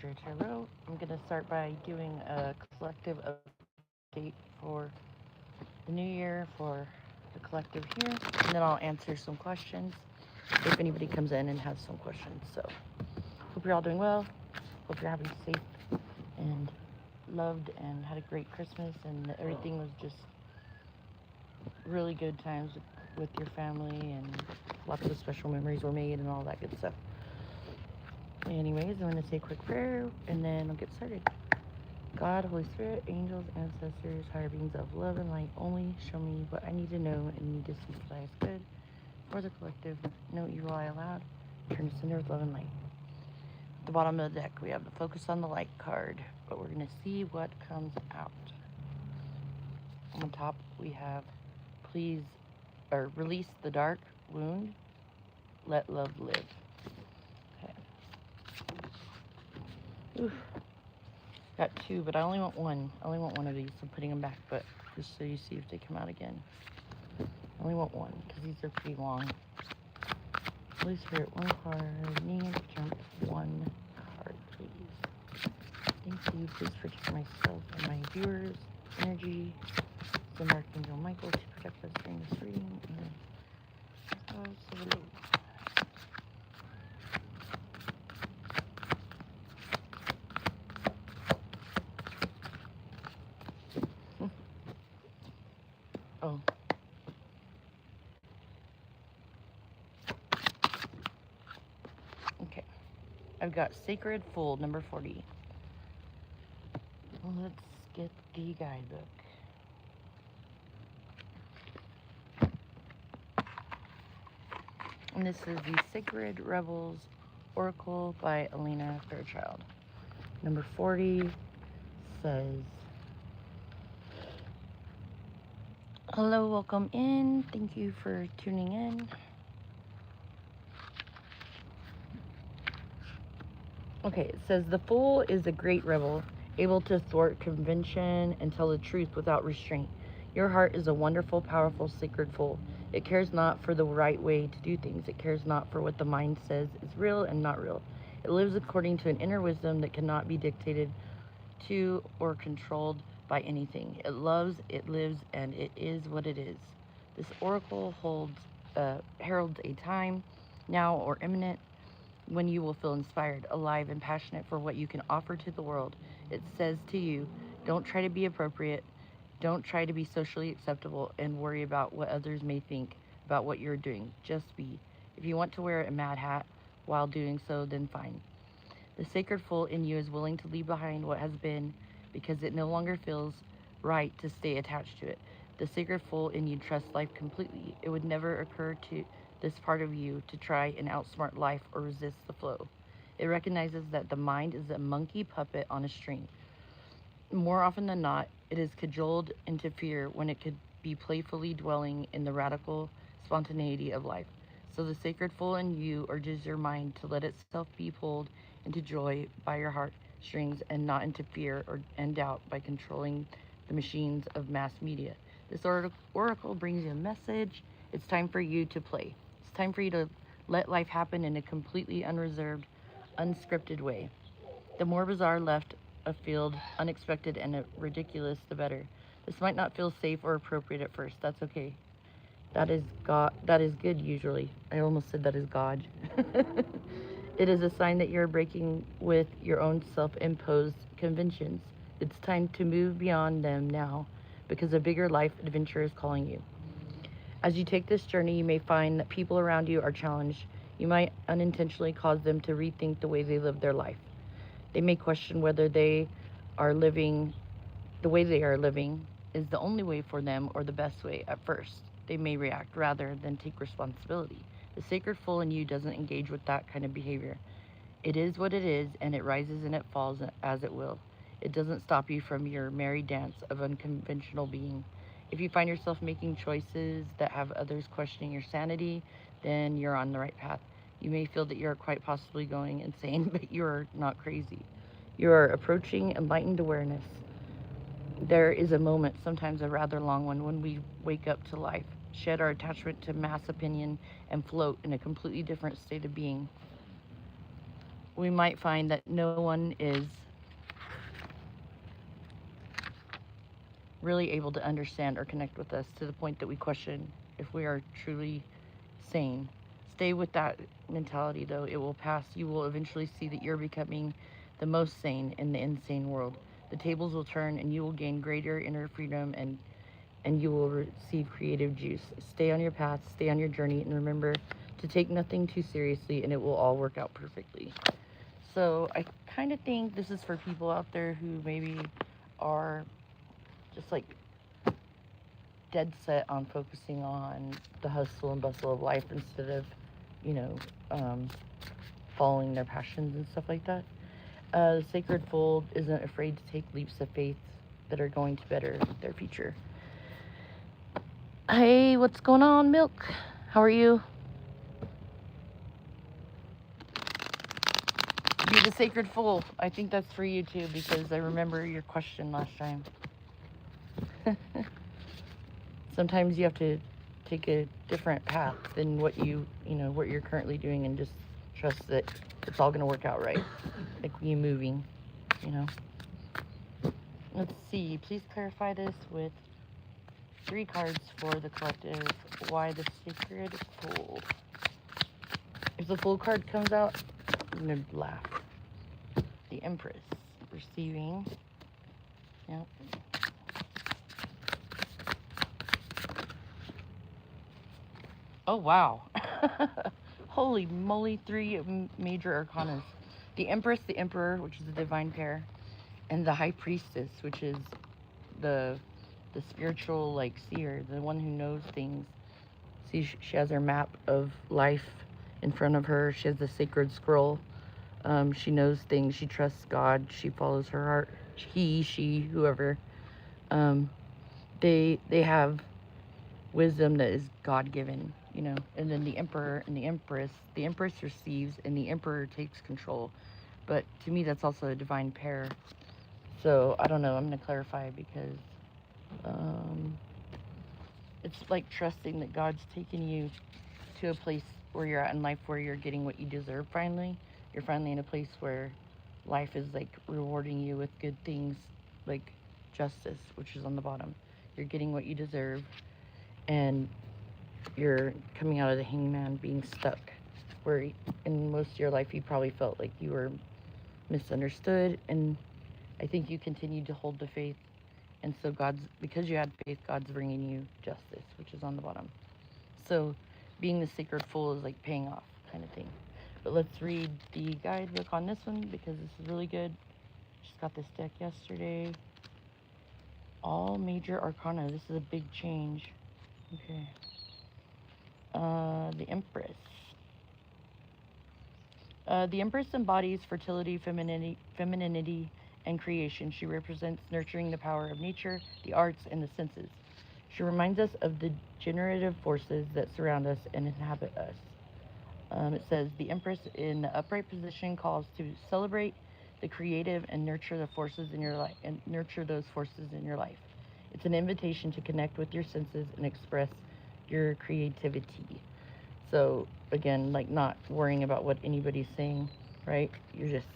Electra Tarot. I'm going to start by doing a collective update for the new year for the collective here, and then I'll answer some questions if anybody comes in and has some questions. So, hope you're all doing well. Hope you're having safe and loved and had a great Christmas, and everything was just really good times with your family, and lots of special memories were made and all that good stuff. Anyways, I'm going to say a quick prayer and then I'll get started. God, Holy Spirit, angels, ancestors, higher beings of love and light, only show me what I need to know and need to see for the highest good for the collective. No evil I allowed. Turn to center with love and light. At the bottom of the deck, we have the focus on the light card, but we're going to see what comes out. On top, we have please, or release the dark wound, let love live. Okay. Oof. Got two, but I only want one. I only want one of these, so I'm putting them back, but just so you see if they come out again. I only want one, because these are pretty long. Holy Spirit, one card. Need to jump one card, please. Thank you. Please protect myself and my viewers' energy. Send Archangel Michael to protect us during this reading. And oh. Okay. I've got Sacred Fool, number 40. Let's get the guidebook. And this is the Sacred Rebels Oracle by Elena Fairchild. Number 40 says, hello, welcome in. Thank you for tuning in. Okay, it says, the Fool is a great rebel, able to thwart convention and tell the truth without restraint. Your heart is a wonderful, powerful, sacred fool. It cares not for the right way to do things. It cares not for what the mind says is real and not real. It lives according to an inner wisdom that cannot be dictated to or controlled by anything. It loves, it lives, and it is what it is. This oracle heralds a time, now or imminent, when you will feel inspired, alive, and passionate for what you can offer to the world. It says to you, don't try to be appropriate. Don't try to be socially acceptable and worry about what others may think about what you're doing. Just be. If you want to wear a mad hat while doing so, then fine. The sacred fool in you is willing to leave behind what has been because it no longer feels right to stay attached to it. The sacred fool in you trusts life completely. It would never occur to this part of you to try and outsmart life or resist the flow. It recognizes that the mind is a monkey puppet on a string. More often than not, it is cajoled into fear when it could be playfully dwelling in the radical spontaneity of life. So the sacred fool in you urges your mind to let itself be pulled into joy by your heart strings and not into fear and doubt by controlling the machines of mass media. This oracle brings you a message. It's time for you to play. It's time for you to let life happen in a completely unreserved, unscripted way. The more bizarre left of field, unexpected, and ridiculous, the better. This might not feel safe or appropriate at first. That's okay. That is God. That is good usually. I almost said that is God. It is a sign that you're breaking with your own self-imposed conventions. It's time to move beyond them now, because a bigger life adventure is calling you. As you take this journey, you may find that people around you are challenged. You might unintentionally cause them to rethink the way they live their life. They may question whether they are living the way they are living is the only way for them or the best way at first. They may react rather than take responsibility. The sacred fool in you doesn't engage with that kind of behavior. It is what it is, and it rises and it falls as it will. It doesn't stop you from your merry dance of unconventional being. If you find yourself making choices that have others questioning your sanity, then you're on the right path. You may feel that you're quite possibly going insane, but you're not crazy. You are approaching enlightened awareness. There is a moment, sometimes a rather long one, when we wake up to life, shed our attachment to mass opinion, and float in a completely different state of being. we might find that no one is really able to understand or connect with us to the point that we question if we are truly sane. Stay with that mentality, though. It will pass. You will eventually see that you're becoming the most sane in the insane world. The tables will turn and you will gain greater inner freedom, and you will receive creative juice. Stay on your path, stay on your journey, and remember to take nothing too seriously, and it will all work out perfectly. So I kind of think this is for people out there who maybe are just like dead set on focusing on the hustle and bustle of life instead of, you know, um, following their passions and stuff like that. The sacred fold isn't afraid to take leaps of faith that are going to better their future. Hey, what's going on, Milk? How are you? Be the sacred fool. I think that's for you too, because I remember your question last time. Sometimes you have to take a different path than what what you're currently doing, and just trust that it's all gonna work out right. Like you moving, you know. Let's see. Please clarify this with 3 cards for the collective. Why the sacred fool? If the Fool card comes out, I'm gonna laugh. The Empress, receiving. Yep. Oh wow. Holy moly, 3 major arcanas. The Empress, the Emperor, which is the divine pair, and the High Priestess, which is the spiritual like seer, the one who knows things. See, she has her map of life in front of her. She has the sacred scroll. She knows things. She trusts God. She follows her heart. He, she, whoever. They have wisdom that is God-given, you know. And then the Emperor and the Empress. The Empress receives, and the Emperor takes control. But to me, that's also a divine pair. So I don't know. I'm gonna clarify because it's like trusting that God's taken you to a place where you're at in life where you're getting what you deserve finally. You're finally in a place where life is like rewarding you with good things like justice, which is on the bottom. You're getting what you deserve, and you're coming out of the hangman being stuck, where in most of your life you probably felt like you were misunderstood, and I think you continued to hold the faith, and so because you had faith, God's bringing you justice, which is on the bottom. So being the sacred fool is like paying off kind of thing. But let's read the guidebook on this one because this is really good. Just got this deck yesterday. All major arcana. This is a big change. Okay. The Empress. The Empress embodies fertility, femininity, and creation. She represents nurturing the power of nature, the arts, and the senses. She reminds us of the generative forces that surround us and inhabit us. It says, the Empress in the upright position calls to celebrate the creative and nurture the forces in your life, and nurture those forces in your life. It's an invitation to connect with your senses and express your creativity. So again, like not worrying about what anybody's saying, right? You're just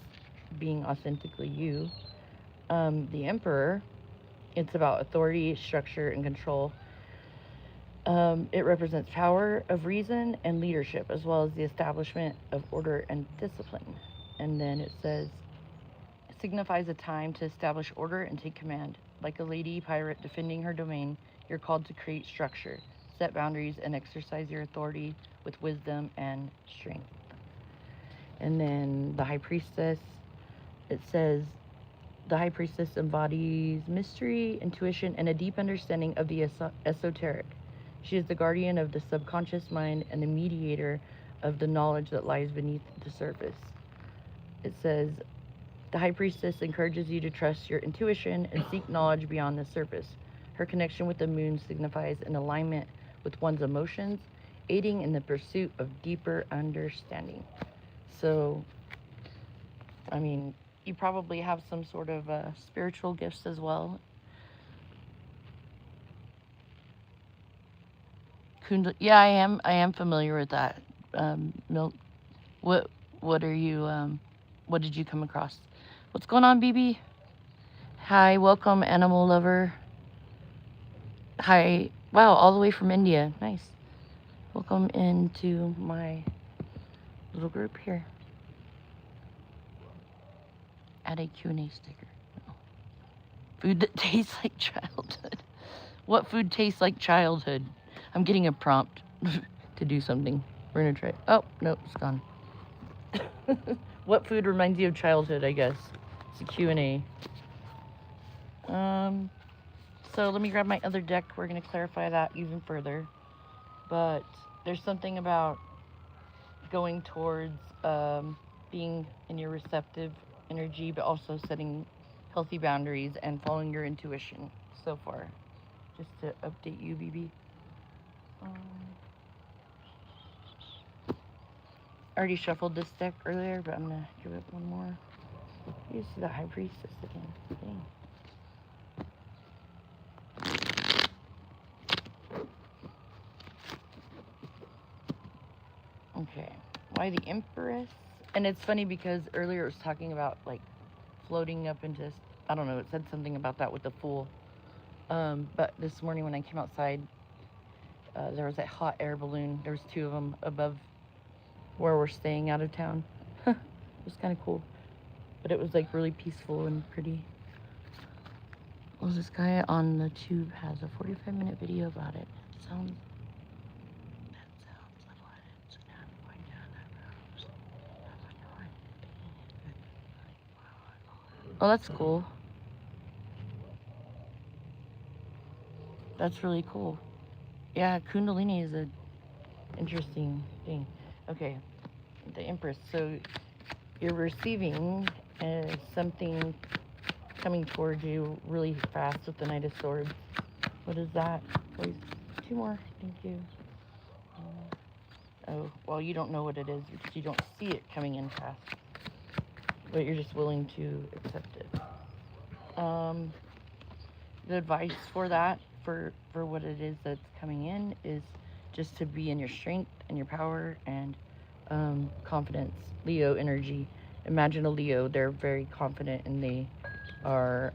being authentically you. The Emperor, it's about authority, structure, and control. It represents power of reason and leadership, as well as the establishment of order and discipline. And then it says, it signifies a time to establish order and take command. Like a lady pirate defending her domain, you're called to create structure, set boundaries, and exercise your authority with wisdom and strength. And then the High Priestess, it says, the High Priestess embodies mystery, intuition, and a deep understanding of the esoteric. She is the guardian of the subconscious mind and the mediator of the knowledge that lies beneath the surface. It says, the High Priestess encourages you to trust your intuition and seek knowledge beyond the surface. Her connection with the moon signifies an alignment with one's emotions, aiding in the pursuit of deeper understanding. So, I mean, you probably have some sort of spiritual gifts as well. Yeah, I am. I am familiar with that. Milk. What are you? What did you come across? What's going on, BB? Hi, welcome, animal lover. Hi. Wow, all the way from India. Nice. Welcome into my little group here. Add a Q&A sticker. Food that tastes like childhood. What food tastes like childhood? I'm getting a prompt to do something. We're gonna try. Oh, no, it's gone. What food reminds you of childhood, I guess? It's a Q&A. So let me grab my other deck. We're gonna clarify that even further. But there's something about going towards being in your receptive energy, but also setting healthy boundaries and following your intuition so far. Just to update you, BB. I already shuffled this deck earlier, but I'm gonna give it one more. You see the High Priestess again. Dang. Okay, why the Empress? And it's funny because earlier it was talking about like floating up into, I don't know, it said something about that with the Fool. But this morning when I came outside, there was that hot air balloon. There was 2 of them above where we're staying out of town. It was kind of cool, but it was like really peaceful and pretty. Well, this guy on the tube has a 45-minute video about it. That sounds like what it's going down that road. Oh, that's cool. That's really cool. Yeah, Kundalini is a interesting thing. Okay, the Empress. So you're receiving something coming towards you really fast with the Knight of Swords. What is that? Please, 2 more. Thank you. Oh, well, you don't know what it is because you don't see it coming in fast, but you're just willing to accept it. The advice for that, for what it is that's coming in, is just to be in your strength and your power and confidence. Leo energy. Imagine a Leo. They're very confident and they are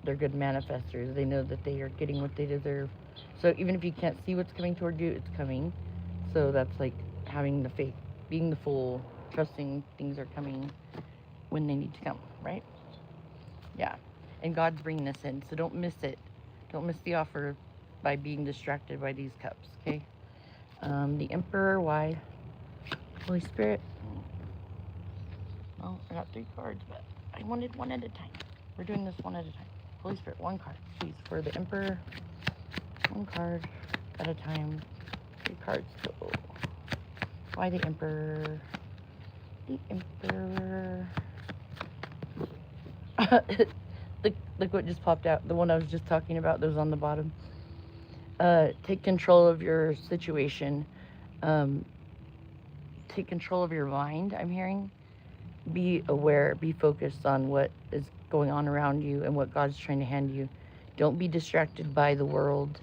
they're good manifestors. They know that they are getting what they deserve. So even if you can't see what's coming toward you, it's coming. So that's like having the faith, being the Fool, trusting things are coming when they need to come, right? Yeah. And God's bringing this in, so don't miss it. Don't miss the offer by being distracted by these cups, okay? The Emperor, why? Holy Spirit. Oh, I got 3 cards, but I wanted one at a time. We're doing this one at a time. Holy Spirit, 1 card, please, for the Emperor. 1 card at a time. 3 cards total. Why the Emperor? The Emperor. Look what just popped out. The one I was just talking about that was on the bottom. Take control of your situation. Take control of your mind, I'm hearing. Be aware, be focused on what is going on around you and what God's trying to hand you. Don't be distracted by the world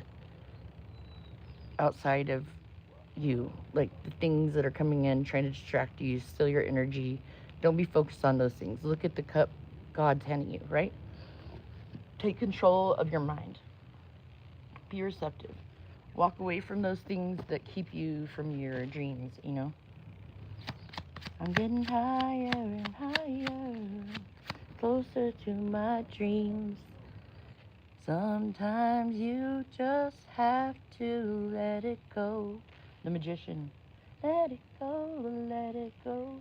outside of you, like the things that are coming in trying to distract you, steal your energy. Don't be focused on those things. Look at the cup God's handing you, right? Take control of your mind. Be receptive. Walk away from those things that keep you from your dreams, you know? I'm getting higher and higher, closer to my dreams. Sometimes you just have to let it go. The Magician. Let it go, let it go.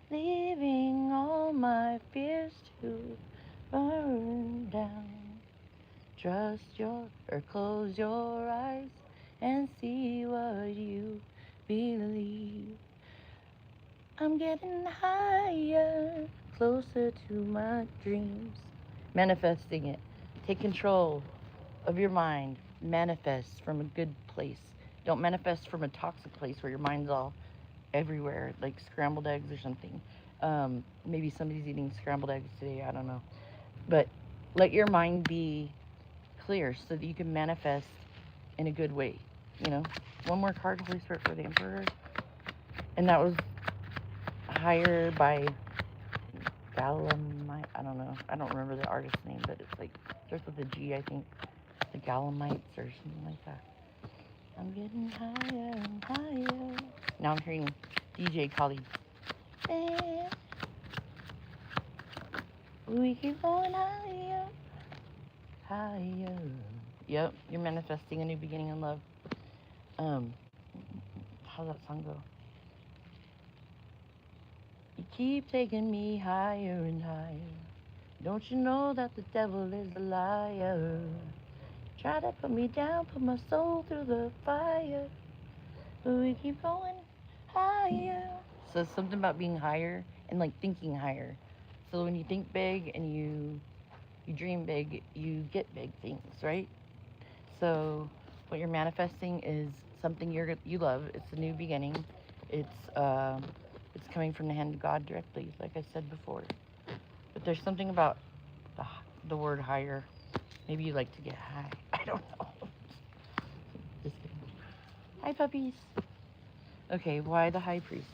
Leaving all my fears to burn down. Close your eyes and see what you believe. I'm getting higher, closer to my dreams. Manifesting it. Take control of your mind. Manifest from a good place. Don't manifest from a toxic place where your mind's all everywhere, like scrambled eggs or something. Maybe somebody's eating scrambled eggs today, I don't know. But let your mind be clear so that you can manifest in a good way, you know? 1 more card, Holy Spirit, for the Emperor. And that was higher by Galamite. I don't know. I don't remember the artist's name, but it's like starts with a G, I think. The Galamites or something like that. I'm getting higher and higher. Now I'm hearing DJ Khalid. We keep going higher, higher. Yep, you're manifesting a new beginning in love. How's that song go? You keep taking me higher and higher. Don't you know that the devil is a liar? Try to put me down, put my soul through the fire. But we keep going higher. So it's something about being higher and like thinking higher. So when you think big and you dream big, you get big things, right? So what you're manifesting is something you love. It's a new beginning. It's coming from the hand of God directly, like I said before. But there's something about the word higher. Maybe you like to get high. I don't know. Just kidding. Hi, puppies. Okay, why the High Priestess?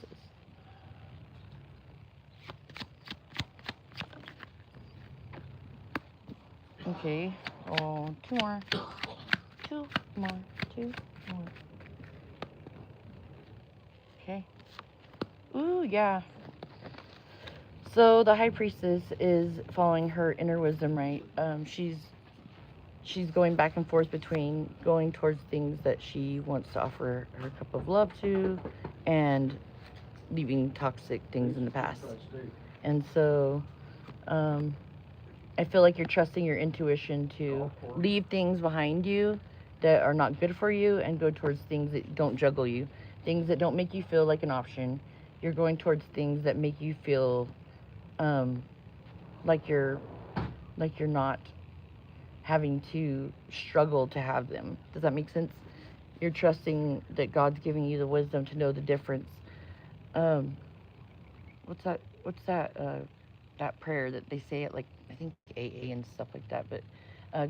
Okay. Oh, two more. Two more. Okay. Ooh, yeah. So the High Priestess is following her inner wisdom, right? She's going back and forth between going towards things that she wants to offer her cup of love to and leaving toxic things in the past. And so I feel like you're trusting your intuition to leave things behind you that are not good for you and go towards things that don't juggle you, things that don't make you feel like an option. You're going towards things that make you feel like you're not having to struggle to have them. Does that make sense? You're trusting that God's giving you the wisdom to know the difference. What's that prayer that they say at, like, I think AA and stuff like that, but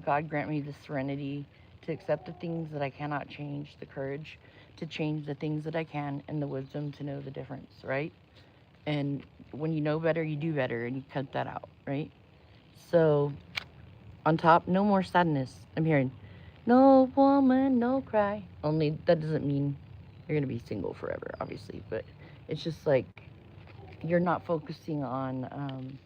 God grant me the serenity to accept the things that I cannot change, the courage to change the things that I can, and the wisdom to know the difference, right? And when you know better, you do better, and you cut that out, right? So on top, no more sadness. I'm hearing, no woman, no cry. Only that doesn't mean you're going to be single forever, obviously, but it's just like you're not focusing on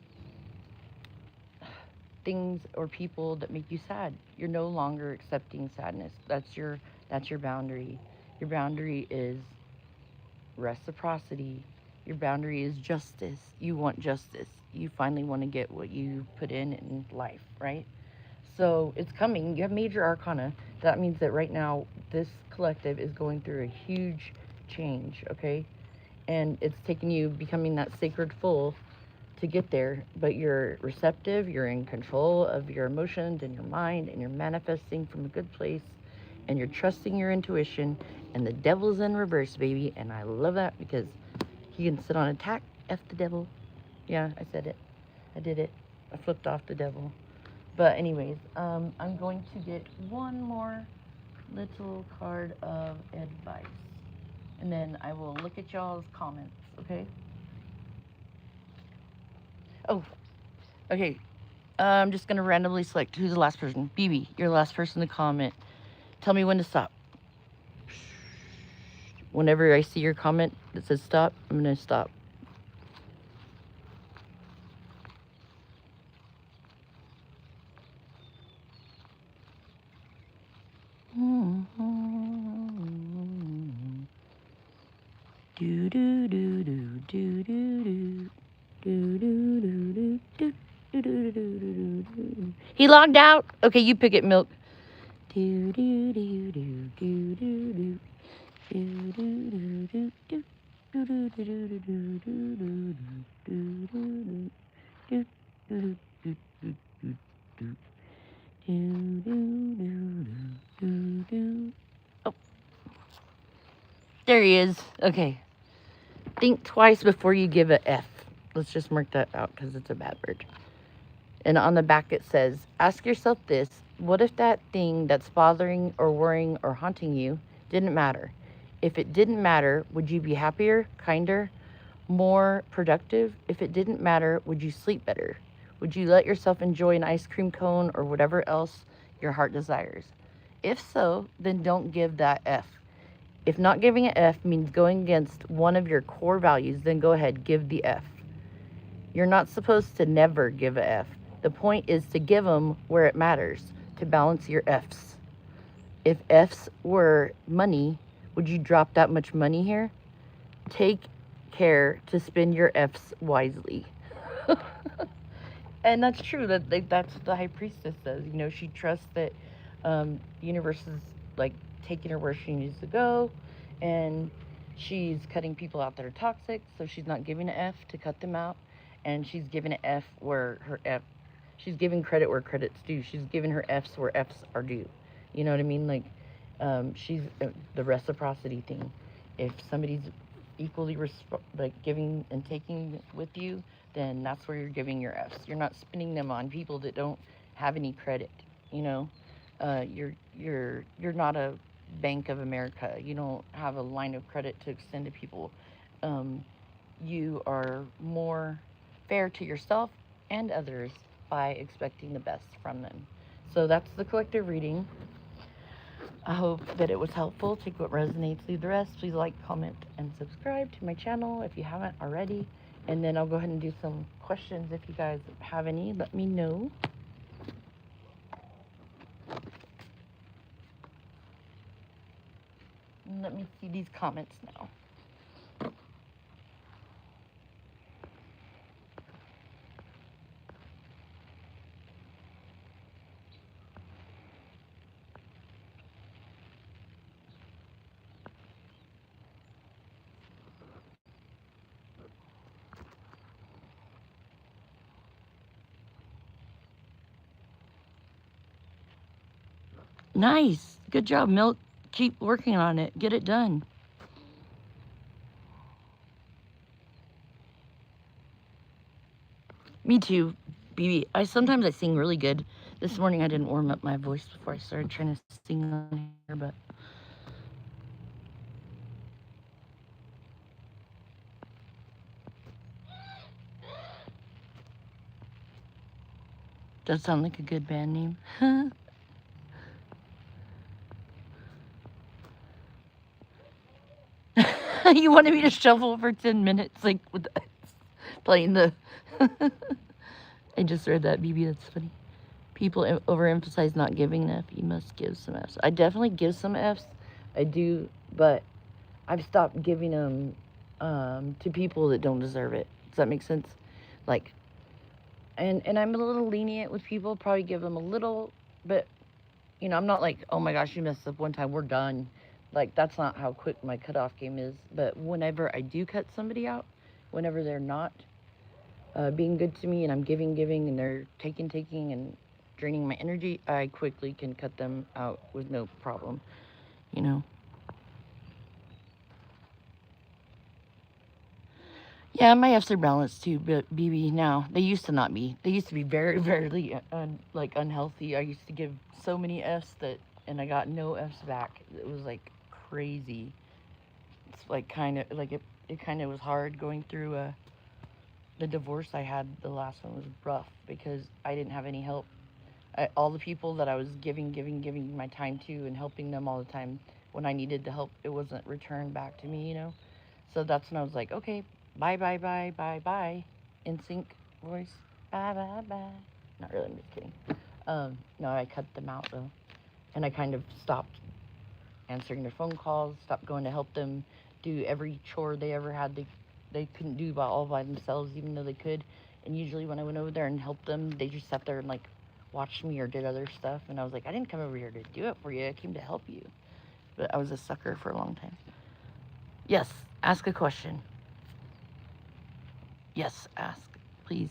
things or people that make you sad. You're no longer accepting sadness. That's your boundary. Your boundary is reciprocity. Your boundary is justice. You want justice. You finally want to get what you put in life, right? So it's coming. You have major arcana. That means that right now this collective is going through a huge change, okay? And it's taking you becoming that sacred fool to get there, but you're receptive, you're in control of your emotions and your mind, and you're manifesting from a good place, and you're trusting your intuition, and the devil's in reverse, baby. And I love that because he can sit on attack. F the devil. Yeah, I said it. I did it. I flipped off the devil. But anyways, I'm going to get one more little card of advice, and then I will look at y'all's comments, okay? Oh, okay. I'm just gonna randomly select who's the last person. BB, you're the last person to comment. Tell me when to stop. Whenever I see your comment that says stop, I'm gonna stop. Do do do do do do do do do do do do do. He logged out. Okay, you pick it, Milk. Do do do do do do do. Do do do do do. Do do do do do do do do do do do do do do do. Do do do do do. Oh, there he is. Okay. Think twice before you give a F. Let's just mark that out because it's a bad word. And on the back it says, ask yourself this: what if that thing that's bothering or worrying or haunting you didn't matter? If it didn't matter, would you be happier, kinder, more productive? If it didn't matter, would you sleep better? Would you let yourself enjoy an ice cream cone or whatever else your heart desires? If so, then don't give that F. If not giving an F means going against one of your core values, then go ahead, give the F. You're not supposed to never give a F. The point is to give them where it matters, to balance your Fs. If Fs were money, would you drop that much money here? Take care to spend your Fs wisely. And that's true. That's what the high priestess says. You know, she trusts that universe is like taking her where she needs to go, and she's cutting people out that are toxic. So she's not giving an F to cut them out, and she's giving an F where her F. She's giving credit where credit's due. She's giving her Fs where Fs are due. You know what I mean? Like, she's the reciprocity thing. If somebody's equally like giving and taking with you, then that's where you're giving your Fs. You're not spending them on people that don't have any credit. You know, you're not a Bank of America. You don't have a line of credit to extend to people. You are more fair to yourself and others by expecting the best from them. So that's the collective reading. I hope that it was helpful. Take what resonates, leave the rest. Please like, comment, and subscribe to my channel if you haven't already. And then I'll go ahead and do some questions. If you guys have any, let me know. And let me see these comments now. Nice. Good job, Milk. Keep working on it. Get it done. Me too, BB. Sometimes I sing really good. This morning I didn't warm up my voice before I started trying to sing on here, but does sound like a good band name. You wanted me to shuffle for 10 minutes, like with playing the. I just read that, BB. That's funny. People overemphasize not giving an F. You must give some Fs. I definitely give some Fs. I do, but I've stopped giving them to people that don't deserve it. Does that make sense? Like, and I'm a little lenient with people. Probably give them a little, but you know, I'm not like, oh my gosh, you messed up one time, we're done. Like, that's not how quick my cutoff game is. But whenever I do cut somebody out, whenever they're not being good to me and I'm giving, and they're taking, and draining my energy, I quickly can cut them out with no problem, you know. Yeah, my Fs are balanced too, but BB now, they used to not be. They used to be very, very like unhealthy. I used to give so many Fs and I got no Fs back. It was like crazy. It's like kind of like it kind of was hard going through the divorce I had. The last one was rough because I didn't have any help. All the people that I was giving my time to and helping them all the time, when I needed the help, it wasn't returned back to me, you know. So that's when I was like, okay, bye, bye, bye, bye, bye. In sync voice, bye, bye, bye. Not really, I'm just kidding. No, I cut them out though. And I kind of stopped answering their phone calls, stopped going to help them do every chore they ever had. They couldn't do all by themselves, even though they could. And usually when I went over there and helped them, they just sat there and like watched me or did other stuff. And I was like, I didn't come over here to do it for you. I came to help you. But I was a sucker for a long time. Yes, ask a question. Yes, ask, please.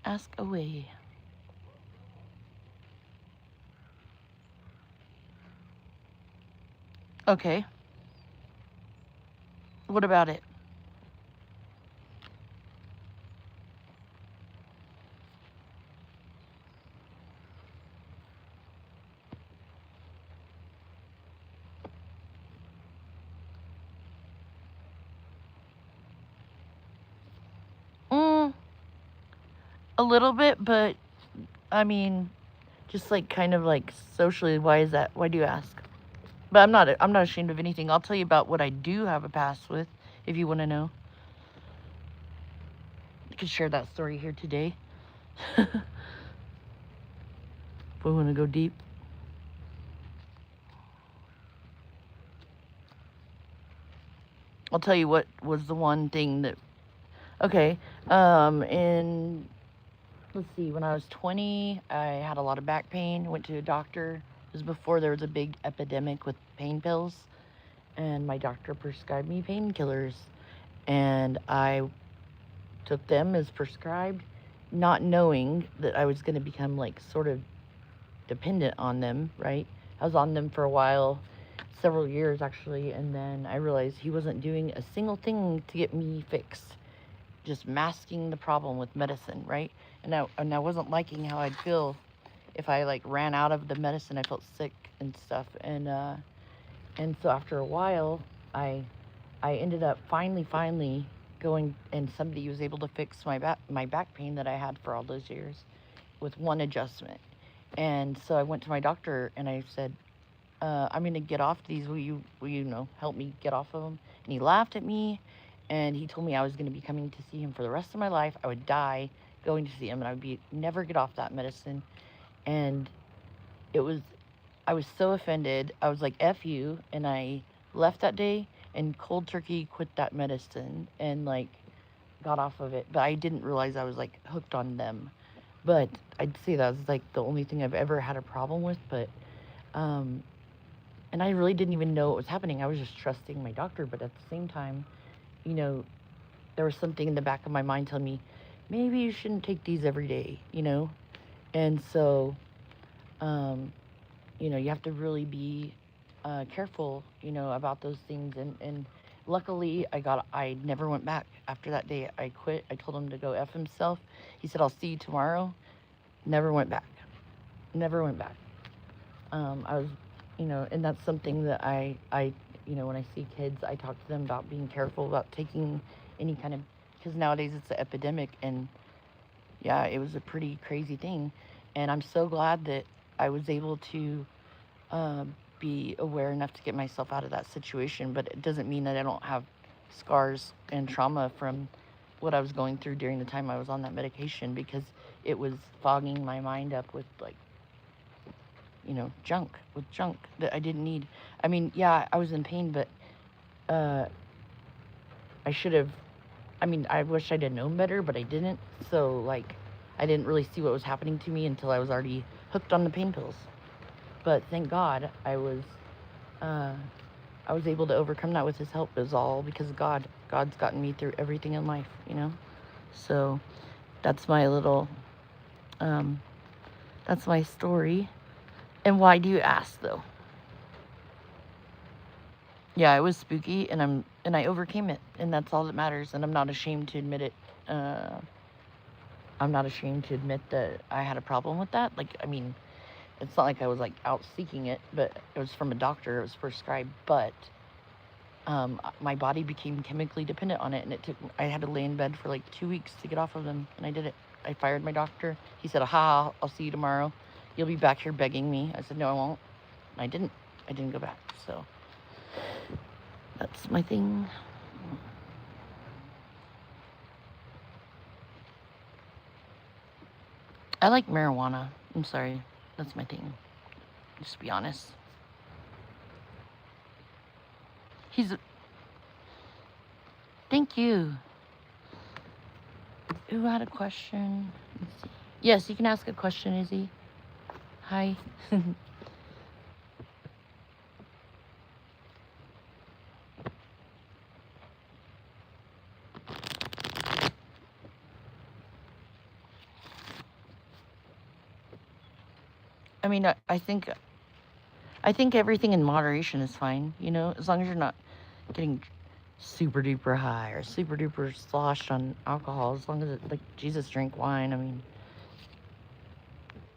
Ask away. Okay. What about it? A little bit, but I mean, just like kind of like socially, why is that? Why do you ask? But I'm not ashamed of anything. I'll tell you about what I do have a past with, if you want to know. I could share that story here today. If we want to go deep. I'll tell you what was the one thing that, okay, in, let's see, when I was 20, I had a lot of back pain, went to a doctor. It was before there was a big epidemic with pain pills, and my doctor prescribed me painkillers, and I took them as prescribed, not knowing that I was going to become like sort of dependent on them, right? I was on them for a while, several years actually, and then I realized he wasn't doing a single thing to get me fixed, just masking the problem with medicine, right? And I wasn't liking how I'd feel if I like ran out of the medicine. I felt sick and stuff, and so after a while, I ended up finally going, and somebody was able to fix my back pain that I had for all those years with one adjustment. And so I went to my doctor and I said, I'm gonna get off these. Will you know help me get off of them? And he laughed at me, and he told me I was gonna be coming to see him for the rest of my life. I would die going to see him, and I would be never get off that medicine. And it was, I was so offended. I was like, F you, and I left that day and cold turkey quit that medicine and like got off of it. But I didn't realize I was like hooked on them. But I'd say that was like the only thing I've ever had a problem with. But um, and I really didn't even know what was happening. I was just trusting my doctor. But at the same time, you know, there was something in the back of my mind telling me maybe you shouldn't take these every day. And so you have to really be careful, about those things. And luckily, I never went back. After that day, I quit. I told him to go F himself. He said, I'll see you tomorrow. Never went back. Never went back. I was, and that's something that when I see kids, I talk to them about being careful about taking any kind of, because nowadays it's an epidemic, and yeah, it was a pretty crazy thing. And I'm so glad that I was able to be aware enough to get myself out of that situation. But it doesn't mean that I don't have scars and trauma from what I was going through during the time I was on that medication, because it was fogging my mind up with like, junk that I didn't need. I mean, yeah, I was in pain, but I should have, I wish I'd have known better, but I didn't. So, like, I didn't really see what was happening to me until I was already hooked on the pain pills. But thank God I was able to overcome that with his help. Is all because of God. God's gotten me through everything in life, So that's my little, that's my story. And why do you ask, though? Yeah, it was spooky, and I overcame it, and that's all that matters. And I'm not ashamed to admit it. I'm not ashamed to admit that I had a problem with that. Like, it's not like I was like out seeking it, but it was from a doctor. It was prescribed, but my body became chemically dependent on it, and I had to lay in bed for like 2 weeks to get off of them, and I did it. I fired my doctor. He said, "Aha, I'll see you tomorrow. You'll be back here begging me." I said, "No, I won't." And I didn't. I didn't go back. So that's my thing. I like marijuana. I'm sorry. That's my thing. Just to be honest. Thank you. Who had a question? Let's see. Yes, you can ask a question, Izzy. Hi. I think everything in moderation is fine, as long as you're not getting super duper high or super duper sloshed on alcohol. As long as it's like Jesus drank wine.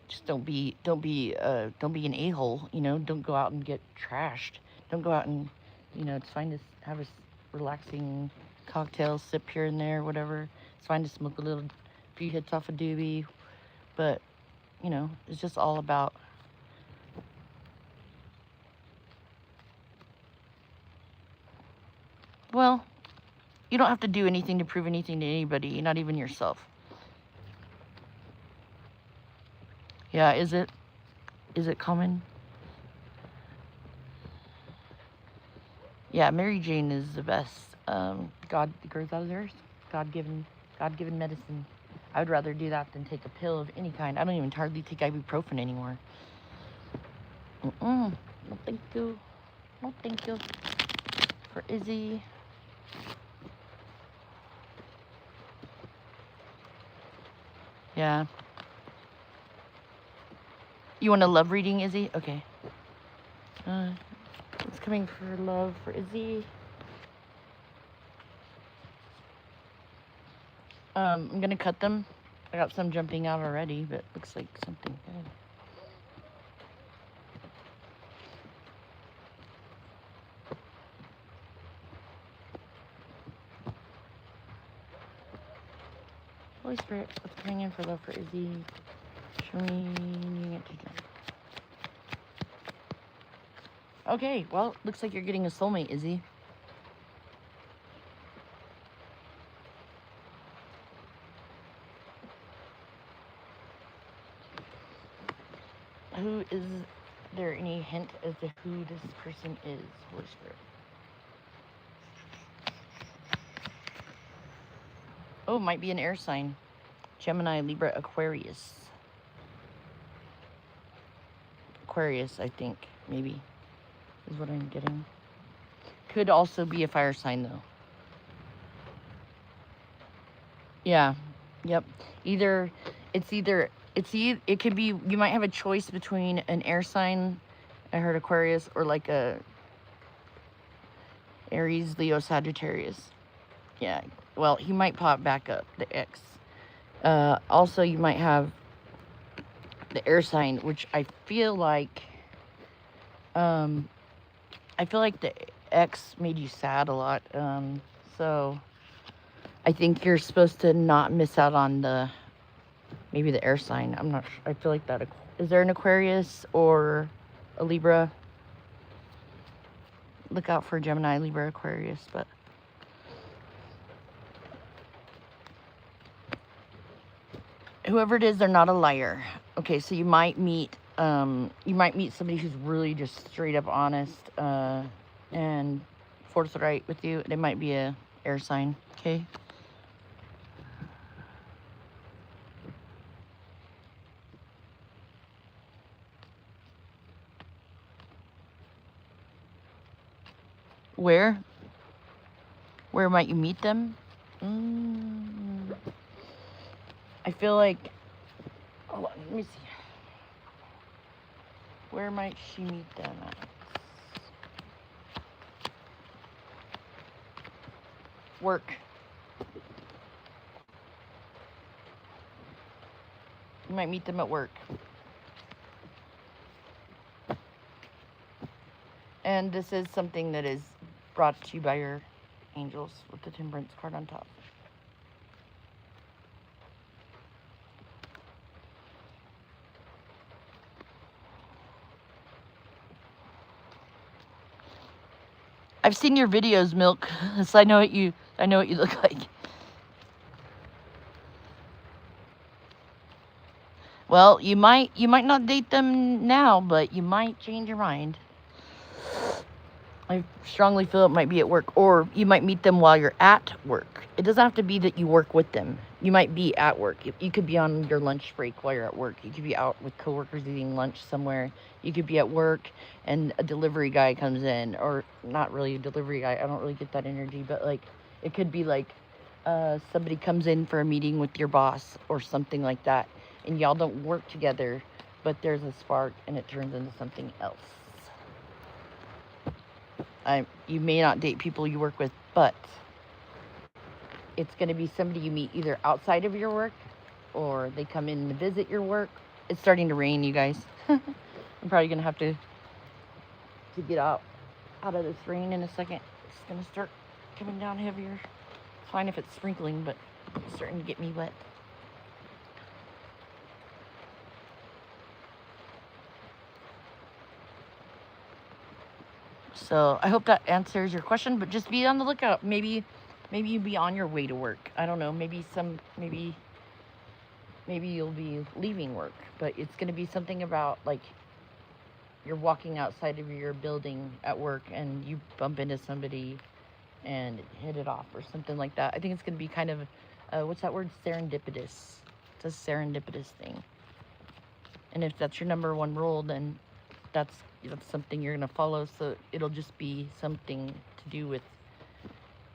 Just don't be an a-hole, don't go out and get trashed. Don't go out and, it's fine to have a relaxing cocktail, sip here and there, whatever. It's fine to smoke a little few hits off a doobie, but, you know, it's just all about well, you don't have to do anything to prove anything to anybody, not even yourself. Yeah, is it? Is it common? Yeah, Mary Jane is the best. God grows out of the earth. God-given medicine. I would rather do that than take a pill of any kind. I don't even hardly take ibuprofen anymore. No thank you. No thank you. For Izzy. Yeah. You want a love reading, Izzy? Okay. It's coming for love for Izzy. I'm gonna cut them. I got some jumping out already, but looks like something good. Holy Spirit, what's coming in for love for Izzy? Show me it to jump. Okay, well, looks like you're getting a soulmate, Izzy. Who is there any hint as to who this person is, Holy Spirit? Oh, might be an air sign. Gemini, Libra, Aquarius. Aquarius, I think, maybe, is what I'm getting. Could also be a fire sign, though. Yeah, yep. It could be, you might have a choice between an air sign, I heard Aquarius, or like a Aries, Leo, Sagittarius. Yeah, well, he might pop back up, the X. Also, you might have the air sign, which I feel like the X made you sad a lot. So I think you're supposed to not miss out on maybe the air sign. I'm not sure. I feel like that. Is there an Aquarius or a Libra? Look out for Gemini, Libra, Aquarius, but whoever it is, they're not a liar. Okay, so you might meet somebody who's really just straight up honest and forthright with you. They might be a air sign. Okay. Where might you meet them? I feel like, hold on, let me see. Where might she meet them at? Work. You might meet them at work. And this is something that is brought to you by your angels with the Temperance card on top. I've seen your videos, Milk, so I know what you look like. Well, you might not date them now, but you might change your mind. I strongly feel it might be at work, or you might meet them while you're at work. It doesn't have to be that you work with them. You might be at work. You could be on your lunch break while you're at work. You could be out with coworkers eating lunch somewhere. You could be at work and a delivery guy comes in, or not really a delivery guy. I don't really get that energy, but like it could be like somebody comes in for a meeting with your boss or something like that, and y'all don't work together, but there's a spark and it turns into something else. You may not date people you work with, but it's going to be somebody you meet either outside of your work or they come in to visit your work. It's starting to rain, you guys. I'm probably going to have to get out of this rain in a second. It's going to start coming down heavier. It's fine if it's sprinkling, but it's starting to get me wet. So I hope that answers your question, but just be on the lookout. Maybe you be on your way to work. I don't know. Maybe you'll be leaving work, but it's going to be something about like you're walking outside of your building at work and you bump into somebody and hit it off or something like that. I think it's going to be kind of, what's that word? Serendipitous. It's a serendipitous thing. And if that's your number one rule, then that's something you're going to follow. So it'll just be something to do with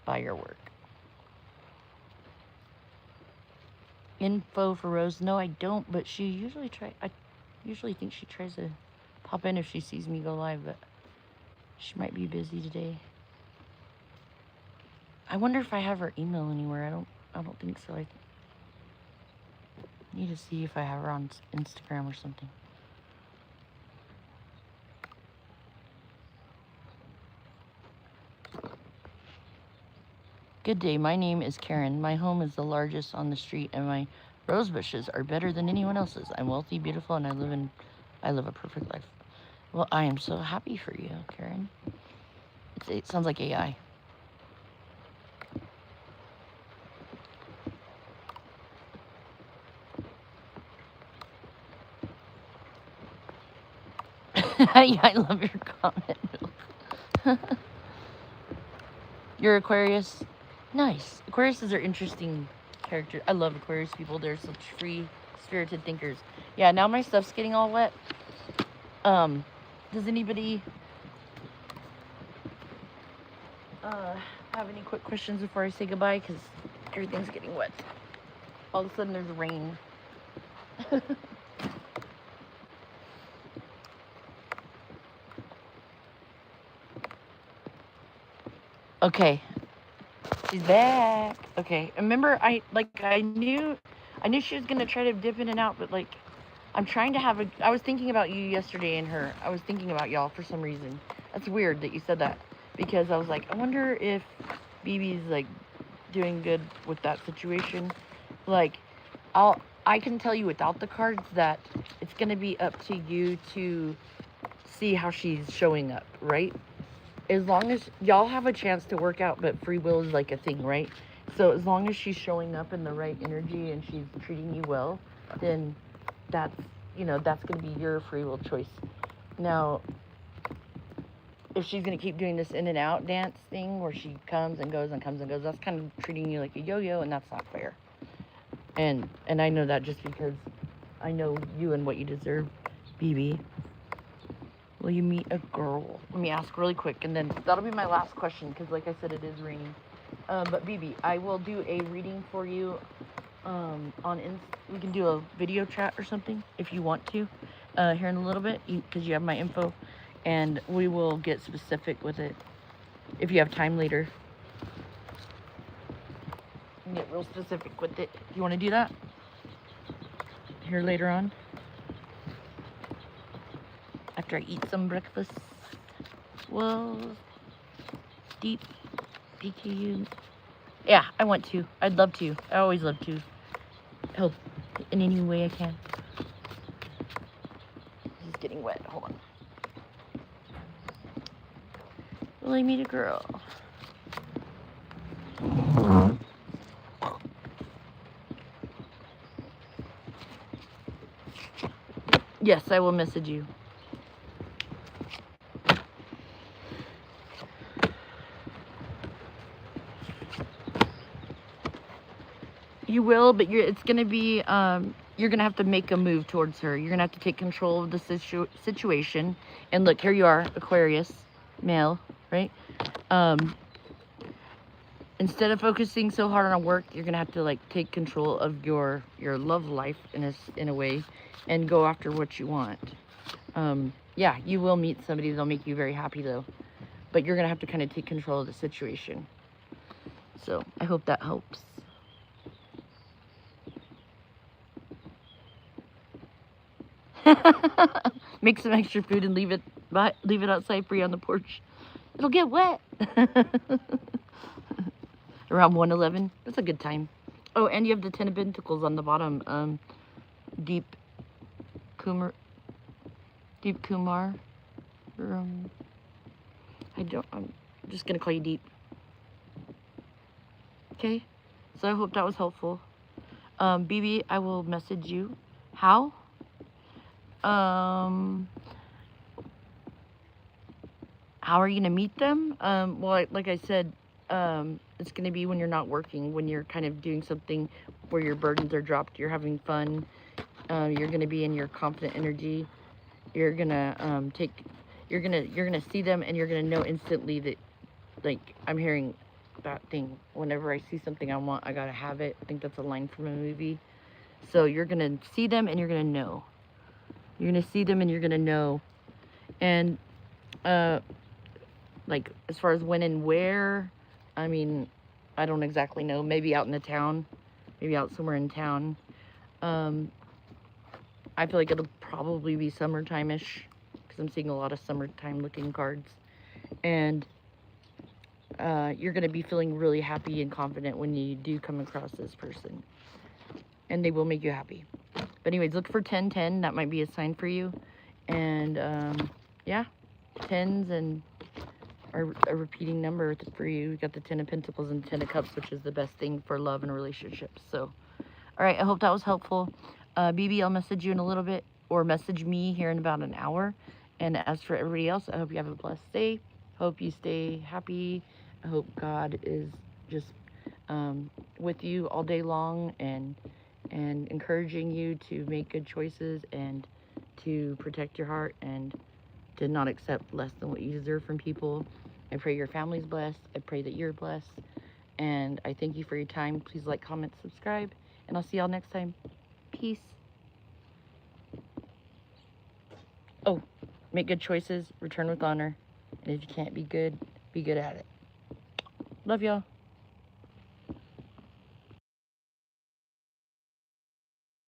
by your work. Info for Rose. No, I don't, but she usually I usually think she tries to pop in if she sees me go live, but she might be busy today. I wonder if I have her email anywhere. I don't think so. I need to see if I have her on Instagram or something. Good day. My name is Karen. My home is the largest on the street, and my rose bushes are better than anyone else's. I'm wealthy, beautiful, and I live a perfect life. Well, I am so happy for you, Karen. It sounds like AI. Yeah, I love your comment. You're Aquarius? Nice. Aquariuses are interesting characters. I love Aquarius people. They're such free spirited thinkers. Yeah, now my stuff's getting all wet. Does anybody have any quick questions before I say goodbye? Because everything's getting wet. All of a sudden there's rain. Okay. She's back. Okay. Remember, I knew she was gonna try to dip in and out, but like I'm trying to have I was thinking about you yesterday and her. I was thinking about y'all for some reason. That's weird that you said that, because I was like, I wonder if BB's like doing good with that situation. Like, I can tell you without the cards that it's gonna be up to you to see how she's showing up, right? As long as y'all have a chance to work out, but free will is like a thing, right? So as long as she's showing up in the right energy and she's treating you well, then that's going to be your free will choice. Now, if she's going to keep doing this in and out dance thing where she comes and goes and comes and goes, that's kind of treating you like a yo-yo, and that's not fair. And I know that just because I know you and what you deserve, BB. Will you meet a girl? Let me ask really quick, and then that'll be my last question, because like I said, it is raining. But BB, I will do a reading for you we can do a video chat or something if you want to here in a little bit, because you have my info, and we will get specific with it if you have time later. You can get real specific with it. You want to do that here later on after I eat some breakfast? Well, deep PKU. Yeah, I want to. I'd love to. I always love to help in any way I can. This is getting wet. Hold on. Will I meet a girl? Yes, I will message you. You will, but it's going to be, you're going to have to make a move towards her. You're going to have to take control of the situation. And look, here you are, Aquarius, male, right? Instead of focusing so hard on work, you're going to have to, like, take control of your love life in a way and go after what you want. Yeah, you will meet somebody that'll make you very happy, though. But you're going to have to kind of take control of the situation. So I hope that helps. Make some extra food and leave it outside for you on the porch. It'll get wet. Around 1:11. That's a good time. Oh, and you have the 10 of Pentacles on the bottom. Deep Kumar. I I'm just going to call you Deep. Okay? So I hope that was helpful. BB, I will message you. How? How are you gonna meet them? Well, like I said, it's gonna be when you're not working, when you're kind of doing something where your burdens are dropped, you're having fun, you're gonna be in your confident energy. You're gonna you're gonna see them, and you're gonna know instantly that, like, I'm hearing that thing. Whenever I see something I want, I gotta have it. I think that's a line from a movie. So you're gonna see them, and you're gonna know. You're gonna see them, and you're gonna know. And like, as far as when and where, I mean, I don't exactly know. Maybe out in the town, maybe out somewhere in town. I feel like it'll probably be summertime-ish, because I'm seeing a lot of summertime looking cards. And you're going to be feeling really happy and confident when you do come across this person. And they will make you happy. But anyways, look for 1010. That might be a sign for you. And yeah, 10s and are a repeating number for you. You got the 10 of Pentacles and 10 of Cups, which is the best thing for love and relationships. So, all right, I hope that was helpful. BB, I'll message you in a little bit, or message me here in about an hour. And as for everybody else, I hope you have a blessed day. Hope you stay happy. I hope God is just with you all day long, and encouraging you to make good choices, and to protect your heart, and to not accept less than what you deserve from people. I pray your family's blessed. I pray that you're blessed. And I thank you for your time. Please like, comment, subscribe. And I'll see y'all next time. Peace. Oh, make good choices. Return with honor. And if you can't be good at it. Love y'all.